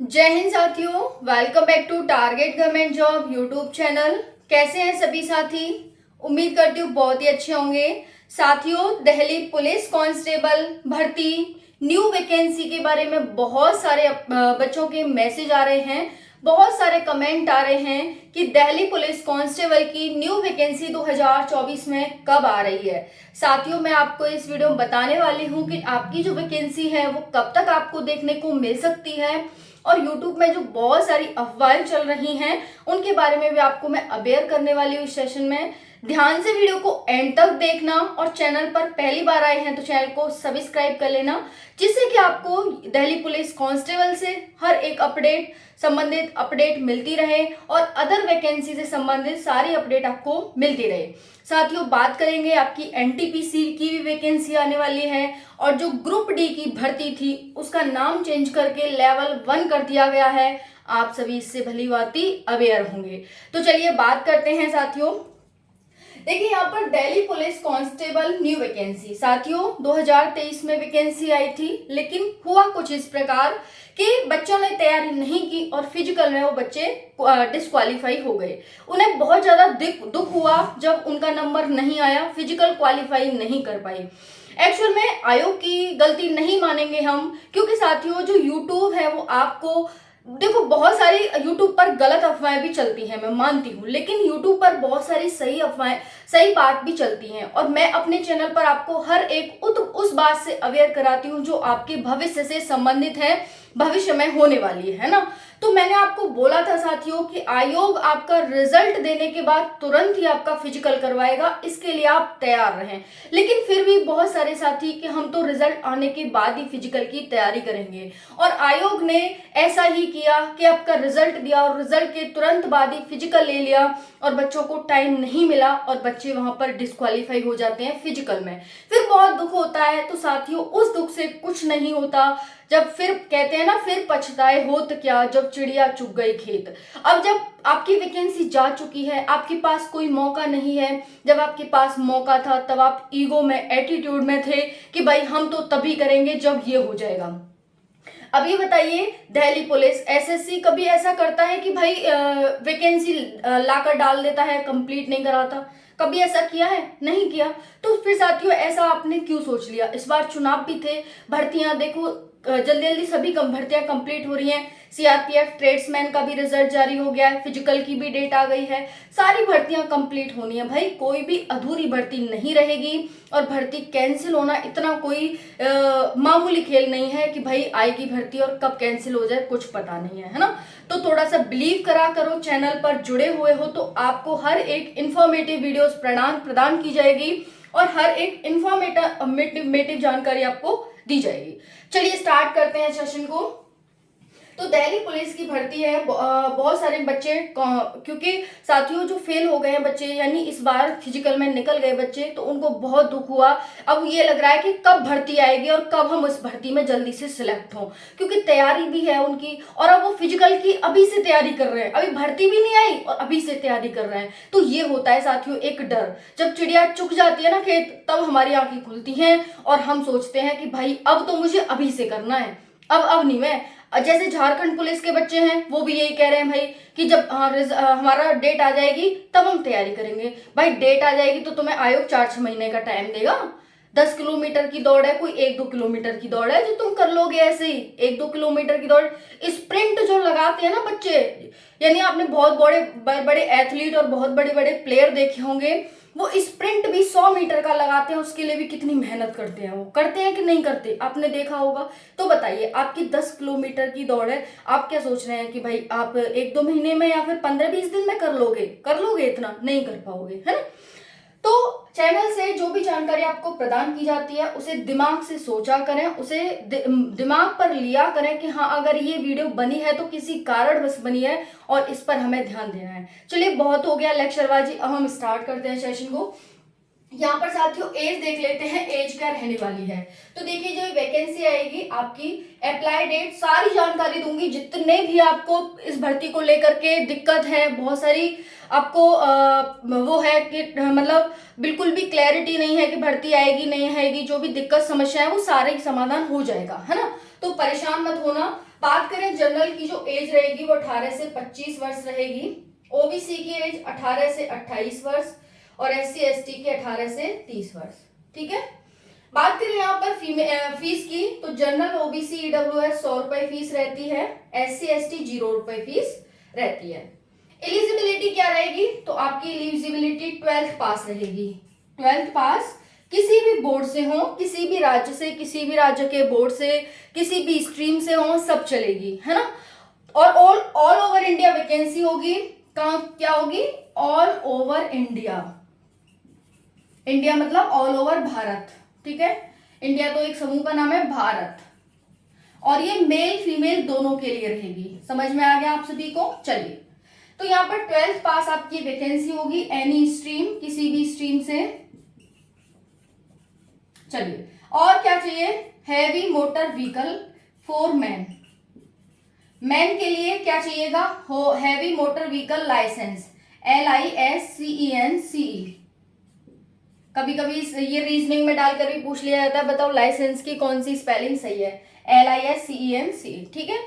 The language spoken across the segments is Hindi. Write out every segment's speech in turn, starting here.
जय हिंद साथियों, welcome back to Target Government Job YouTube channel. कैसे हैं सभी साथी? उम्मीद करती हूँ बहुत ही अच्छे होंगे। साथियों, दिल्ली पुलिस कांस्टेबल भर्ती न्यू वैकेंसी के बारे में बहुत सारे बच्चों के मैसेज आ रहे हैं, बहुत सारे कमेंट आ रहे हैं कि दिल्ली पुलिस कांस्टेबल की न्यू वैकेंसी 2024 में कब आ रही है। साथियों, मैं आपको इस वीडियो में बताने वाली हूं कि आपकी जो वैकेंसी है वो कब तक आपको देखने को मिल सकती है, और YouTube में जो बहुत सारी अफवाहें चल रही हैं उनके बारे में भी आपको मैं अवेयर करने वाली हूँ इस सेशन में। ध्यान से वीडियो को एंड तक देखना, और चैनल पर पहली बार आए हैं तो चैनल को सब्सक्राइब कर लेना, जिससे कि आपको दिल्ली पुलिस कांस्टेबल से हर एक संबंधित अपडेट मिलती रहे और अदर वैकेंसी से संबंधित सारी अपडेट आपको मिलती रहे। साथियों, बात करेंगे आपकी एनटीपीसी की भी वैकेंसी आने वाली है, और जो ग्रुप डी की भर्ती थी उसका नाम चेंज करके लेवल 1 कर दिया गया है। आप सभी इससे भली भांति अवेयर होंगे। तो चलिए बात करते हैं साथियों। देखिए, यहाँ पर Delhi police constable new vacancy, साथियों 2023 में वैकेंसी आई थी, लेकिन हुआ कुछ इस प्रकार कि बच्चों ने तैयारी नहीं की और फिजिकल में वो बच्चे डिस्क्वालीफाई हो गए। उन्हें बहुत ज्यादा दुख हुआ जब उनका नंबर नहीं आया, फिजिकल क्वालिफाई नहीं कर पाई। एक्चुअल में आयोग की गलती नहीं मानेंगे हम, क्योंकि साथियों जो यूट्यूब है वो आपको, देखो बहुत सारी यूट्यूब पर गलत अफवाहें भी चलती हैं, मैं मानती हूँ, लेकिन यूट्यूब पर बहुत सारी सही अफवाहें, सही बात भी चलती हैं, और मैं अपने चैनल पर आपको हर एक उस बात से अवेयर कराती हूँ जो आपके भविष्य से संबंधित है, भविष्य में होने वाली है ना। तो मैंने आपको बोला था साथियों कि आयोग आपका रिजल्ट देने के बाद तुरंत ही आपका फिजिकल करवाएगा, इसके लिए आप तैयार रहें। लेकिन फिर भी बहुत सारे साथी कि हम तो रिजल्ट आने के बाद ही फिजिकल की तैयारी करेंगे, और आयोग ने ऐसा ही किया कि आपका रिजल्ट दिया और रिजल्ट के तुरंत बाद ही फिजिकल ले लिया, और बच्चों को टाइम नहीं मिला और बच्चे वहां पर डिस्क्वालीफाई हो जाते हैं फिजिकल में। फिर बहुत दुख होता है। तो साथियों, उस दुख से कुछ नहीं होता। जब फिर कहते हैं ना, फिर पछताए होत क्या जब चिड़िया चुग गई खेत। अब जब आपकी वैकेंसी जा चुकी है, आपके पास कोई मौका नहीं है, जब आपके पास मौका था तब आप ईगो में, एटीट्यूड में थे कि भाई हम तो तभी करेंगे जब ये हो जाएगा। अब ये बताइए, दिल्ली पुलिस एसएससी कभी ऐसा करता है कि भाई वैकेंसी लाकर डाल देता है, कंप्लीट नहीं कराता? कभी ऐसा किया है? नहीं किया। तो फिर साथियों, ऐसा आपने क्यों सोच लिया? इस बार चुनाव भी थे, भर्तियां देखो जल्दी जल्दी सभी भर्तियां कंप्लीट हो रही हैं। सीआरपीएफ ट्रेड्समैन का भी रिजल्ट जारी हो गया है, फिजिकल की भी डेट आ गई है, सारी भर्तियां कंप्लीट होनी है भाई, कोई भी अधूरी भर्ती नहीं रहेगी। और भर्ती कैंसिल होना इतना कोई मामूली खेल नहीं है कि भाई आएगी भर्ती और कब कैंसिल हो जाए कुछ पता नहीं है ना। तो थोड़ा सा बिलीव करा करो, चैनल पर जुड़े हुए हो तो आपको हर एक इंफॉर्मेटिव वीडियोस प्रदान की जाएगी, और हर एक इंफॉर्मेटिव जानकारी आपको दी जाएगी। चलिए स्टार्ट करते हैं सेशन को। तो दिल्ली पुलिस की भर्ती है, बहुत सारे बच्चे, क्योंकि साथियों जो फेल हो गए हैं बच्चे, यानी इस बार फिजिकल में निकल गए बच्चे, तो उनको बहुत दुख हुआ। अब ये लग रहा है कि कब भर्ती आएगी और कब हम इस भर्ती में जल्दी से सिलेक्ट हों, क्योंकि तैयारी भी है उनकी, और अब वो फिजिकल की अभी से तैयारी कर रहे हैं, अभी भर्ती भी नहीं आई और अभी से तैयारी कर रहे हैं। तो ये होता है साथियों एक डर, जब चिड़िया चुग जाती है ना खेत, तब हमारी आंखें खुलती हैं और हम सोचते हैं कि भाई अब तो मुझे अभी से करना है, अब नहीं। मैं जैसे झारखंड पुलिस के बच्चे हैं, वो भी यही कह रहे हैं भाई कि जब हमारा डेट आ जाएगी तब हम तैयारी करेंगे। भाई डेट आ जाएगी तो तुम्हें आयोग 4-6 महीने का टाइम देगा। 10 किलोमीटर की दौड़ है, कोई 1-2 किलोमीटर की दौड़ है जो तुम कर लोगे ऐसे ही। 1-2 किलोमीटर की दौड़ स्प्रिंट जो लगाते हैं ना बच्चे, यानी आपने बहुत बड़े बड़े एथलीट और बहुत बड़े बड़े प्लेयर देखे होंगे, वो स्प्रिंट भी 100 मीटर का लगाते हैं, उसके लिए भी कितनी मेहनत करते हैं। वो करते हैं कि नहीं करते, आपने देखा होगा। तो बताइए, आपकी 10 किलोमीटर की दौड़ है, आप क्या सोच रहे हैं कि भाई आप 1-2 महीने में या फिर 15-20 दिन में कर लोगे? इतना नहीं कर पाओगे, है ना। तो चैनल से जो भी जानकारी आपको प्रदान की जाती है उसे दिमाग से सोचा करें, उसे दिमाग पर लिया करें कि हाँ अगर ये वीडियो बनी है तो किसी कारणवश बनी है और इस पर हमें ध्यान देना है। चलिए बहुत हो गया लेक्चरबाजी, अब हम स्टार्ट करते हैं सेशन को। यहाँ पर साथियों एज देख लेते हैं, एज क्या रहने वाली है। तो देखिए जो वैकेंसी आएगी आपकी, अप्लाई डेट, सारी जानकारी दूंगी, जितने भी आपको इस भर्ती को लेकर के दिक्कत है, बहुत सारी आपको वो है कि मतलब बिल्कुल भी क्लैरिटी नहीं है कि भर्ती आएगी नहीं आएगी, जो भी दिक्कत समस्या है वो सारे समाधान हो जाएगा, है ना। तो परेशान मत होना। बात करें जनरल की, जो एज रहेगी वो 18 से 25 वर्ष रहेगी। ओबीसी की एज 18 से 28 वर्ष और एससी एसटी के 18 से 30 वर्ष। ठीक है। बात करें यहाँ पर फीस की, तो जनरल ओबीसी ईडब्ल्यूएस 100 रुपए फीस रहती है, एससी एसटी 0 रुपए फीस रहती है। एलिजिबिलिटी क्या रहेगी, तो आपकी एलिजिबिलिटी 12th पास रहेगी। 12th पास, किसी भी बोर्ड से हो, किसी भी राज्य से, किसी भी राज्य के बोर्ड से, किसी भी स्ट्रीम से हो, सब चलेगी, है ना। और ऑल ओवर इंडिया वैकेंसी होगी। कहाँ क्या होगी, ऑल ओवर इंडिया। इंडिया मतलब ऑल ओवर भारत, ठीक है। इंडिया तो एक समूह का नाम है, भारत। और ये मेल फीमेल दोनों के लिए रहेगी। समझ में आ गया आप सभी को। चलिए, तो यहाँ पर 12th पास आपकी वैकेंसी होगी, एनी स्ट्रीम, किसी भी स्ट्रीम से। चलिए, और क्या चाहिए, heavy motor vehicle for man. Man के लिए क्या चाहिएगा, हो heavy motor vehicle licence, LISCENCE। कभी कभी ये रीजनिंग में डालकर भी पूछ लिया जाता है, बताओ लाइसेंस की कौन सी स्पेलिंग सही है, LISCENCE। ठीक है।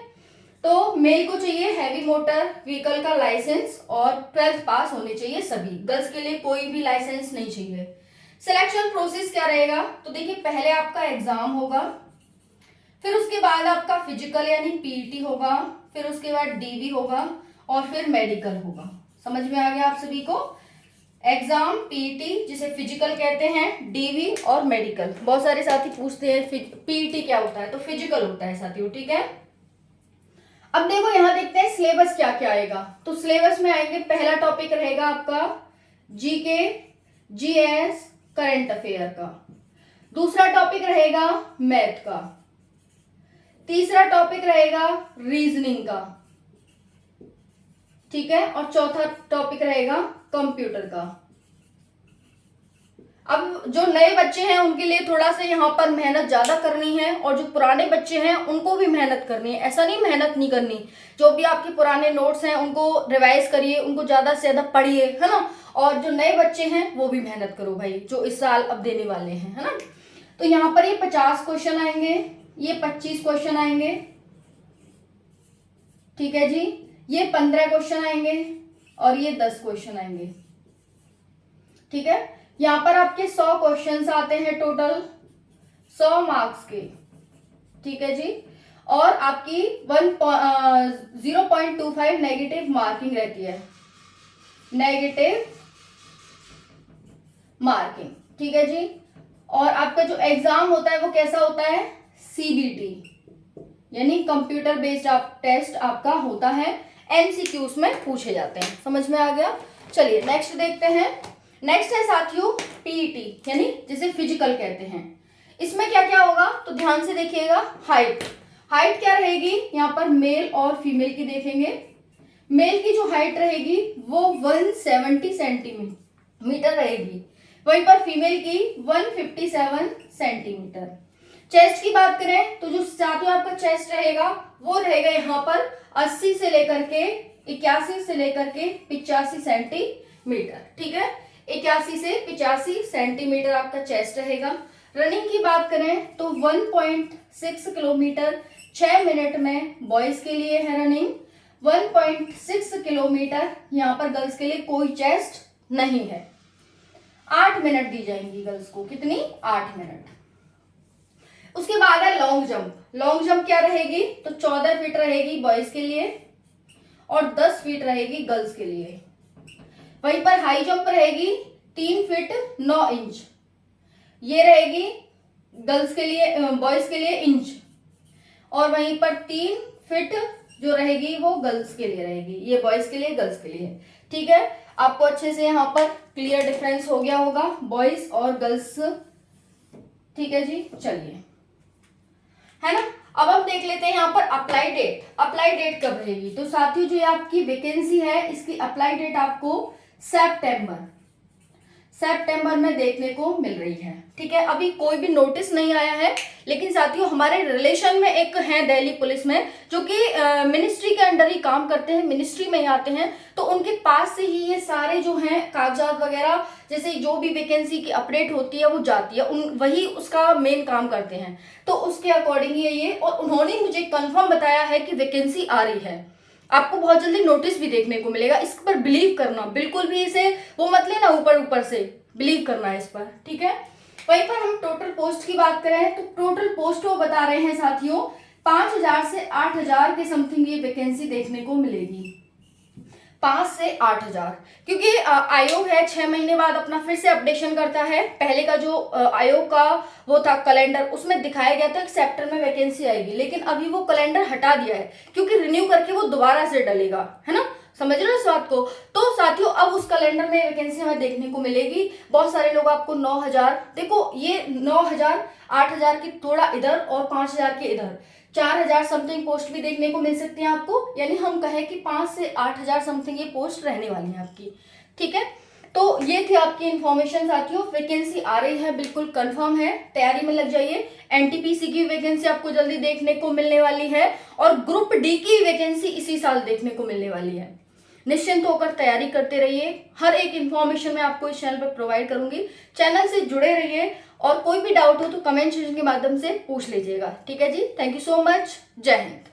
तो मेल को चाहिए हैवी मोटर व्हीकल का लाइसेंस और 12th पास होने चाहिए सभी। गर्ल्स के लिए कोई भी लाइसेंस नहीं चाहिए। सिलेक्शन प्रोसेस क्या रहेगा, तो देखिए पहले आपका एग्जाम होगा, फिर उसके बाद आपका फिजिकल यानी पीईटी होगा, फिर उसके बाद डीवी होगा और फिर मेडिकल होगा। समझ में आ गया आप सभी को। एग्जाम, पीईटी जिसे फिजिकल कहते हैं, डीवी और मेडिकल। बहुत सारे साथी पूछते हैं पीईटी क्या होता है, तो फिजिकल होता है साथियों। ठीक है। अब देखो यहां देखते हैं सिलेबस क्या क्या आएगा। तो सिलेबस में आएंगे, पहला टॉपिक रहेगा आपका जीके, जीएस, करंट अफेयर का। दूसरा टॉपिक रहेगा मैथ का। तीसरा टॉपिक रहेगा रीजनिंग का, ठीक है। और चौथा टॉपिक रहेगा कंप्यूटर का। अब जो नए बच्चे हैं उनके लिए थोड़ा सा यहाँ पर मेहनत ज्यादा करनी है, और जो पुराने बच्चे हैं उनको भी मेहनत करनी है। ऐसा नहीं मेहनत नहीं करनी, जो भी आपके पुराने नोट्स हैं उनको रिवाइज करिए, उनको ज्यादा से ज्यादा पढ़िए, है ना। और जो नए बच्चे हैं वो भी मेहनत करो भाई, जो इस साल अब देने वाले हैं, है ना। तो यहाँ पर ये 50 क्वेश्चन आएंगे, ये 25 क्वेश्चन आएंगे, ठीक है जी। ये 15 क्वेश्चन आएंगे और ये 10 क्वेश्चन आएंगे, ठीक है। यहाँ पर आपके 100 क्वेश्चन आते हैं टोटल, 100 मार्क्स के, ठीक है जी। और आपकी 0.25 नेगेटिव मार्किंग रहती है, नेगेटिव मार्किंग, ठीक है जी। और आपका जो एग्जाम होता है वो कैसा होता है, सीबीटी यानी कंप्यूटर बेस्ड टेस्ट आपका होता है। एमसीक्यूज में पूछे जाते हैं। समझ में आ गया। चलिए नेक्स्ट देखते हैं। नेक्स्ट है साथियों पीईटी यानी जिसे फिजिकल कहते हैं। इसमें क्या क्या होगा, तो ध्यान से देखिएगा। हाइट, हाइट क्या रहेगी, यहाँ पर मेल और फीमेल की देखेंगे। मेल की जो हाइट रहेगी वो 170 सेंटीमीटर रहेगी, वहीं पर फीमेल की 157 सेंटीमीटर। चेस्ट की बात करें तो जो साथियों आपका चेस्ट रहेगा वो रहेगा यहाँ पर 80 से लेकर के 81 से लेकर के 85 सेंटीमीटर, ठीक है। 81 से 85 सेंटीमीटर आपका चेस्ट रहेगा। रनिंग की बात करें तो 1.6 किलोमीटर 6 मिनट में बॉयज के लिए है रनिंग, 1.6 किलोमीटर यहाँ पर गर्ल्स के लिए कोई चेस्ट नहीं है। 8 मिनट दी जाएंगी गर्ल्स को, कितनी, 8 मिनट। उसके बाद है लॉन्ग जंप। लॉन्ग जंप क्या रहेगी, तो 14 फीट रहेगी बॉयज के लिए और 10 फीट रहेगी गर्ल्स के लिए। वहीं पर हाई जंप रहेगी 3 फीट 9 इंच, ये रहेगी गर्ल्स के लिए, बॉयज के लिए इंच। और वहीं पर 3 फीट जो रहेगी वो गर्ल्स के लिए रहेगी, ये बॉयज के लिए गर्ल्स के लिए, ठीक है। आपको अच्छे से यहाँ पर क्लियर डिफरेंस हो गया होगा बॉयज और गर्ल्स, ठीक है जी। चलिए, है ना। अब हम देख लेते हैं यहाँ पर अप्लाई डेट। अप्लाई डेट कब रहेगी, तो साथियों जो आपकी वैकेंसी है इसकी अप्लाई डेट आपको सितंबर में देखने को मिल रही है। ठीक है, अभी कोई भी नोटिस नहीं आया है, लेकिन साथियों हमारे रिलेशन में एक है दिल्ली पुलिस में जो कि मिनिस्ट्री के अंडर ही काम करते हैं, मिनिस्ट्री में ही आते हैं, तो उनके पास से ही ये सारे जो हैं कागजात वगैरह, जैसे जो भी वैकेंसी की अपडेट होती है वो जाती है, वही उसका मेन काम करते हैं। तो उसके अकॉर्डिंग ही ये, और उन्होंने मुझे कंफर्म बताया है कि वैकेंसी आ रही है। आपको बहुत जल्दी नोटिस भी देखने को मिलेगा, इस पर बिलीव करना, बिल्कुल भी इसे वो मत लेना ऊपर ऊपर से, बिलीव करना है इस पर। ठीक है, वहीं पर हम टोटल पोस्ट की बात करें तो टोटल पोस्ट वो बता रहे हैं साथियों 5,000 से 8,000 के समथिंग ये वैकेंसी देखने को मिलेगी, 5 से 8,000, क्योंकि आयोग है 6 महीने बाद अपना फिर से अपडेशन करता है। पहले का जो आयोग का वो था कैलेंडर, उसमें दिखाया गया था कि सेप्टेम्बर में वैकेंसी आएगी, लेकिन अभी वो कैलेंडर हटा दिया है क्योंकि रिन्यू करके वो दोबारा से डलेगा, है ना, समझ रहे हो इस बात को। तो साथियों अब उस कैलेंडर में वैकेंसी हमें देखने को मिलेगी। बहुत सारे लोग आपको 9,000, देखो ये 9,000 8,000 की थोड़ा इधर और 5,000 के इधर 4,000 समथिंग पोस्ट भी देखने को मिल सकती है आपको, यानी हम कहें कि 5 से 8,000 समथिंग ये पोस्ट रहने वाली है आपकी। ठीक है, तो ये थी आपकी इन्फॉर्मेशन साथियों। वैकेंसी आ रही है, बिल्कुल कंफर्म है, तैयारी में लग जाइए। एनटीपीसी की वैकेंसी आपको जल्दी देखने को मिलने वाली है और ग्रुप डी की वैकेंसी इसी साल देखने को मिलने वाली है। निश्चिंत होकर तैयारी करते रहिए, हर एक इन्फॉर्मेशन मैं आपको इस चैनल पर प्रोवाइड करूंगी। चैनल से जुड़े रहिए और कोई भी डाउट हो तो कमेंट सेक्शन के माध्यम से पूछ लीजिएगा। ठीक है जी, थैंक यू सो मच, जय हिंद।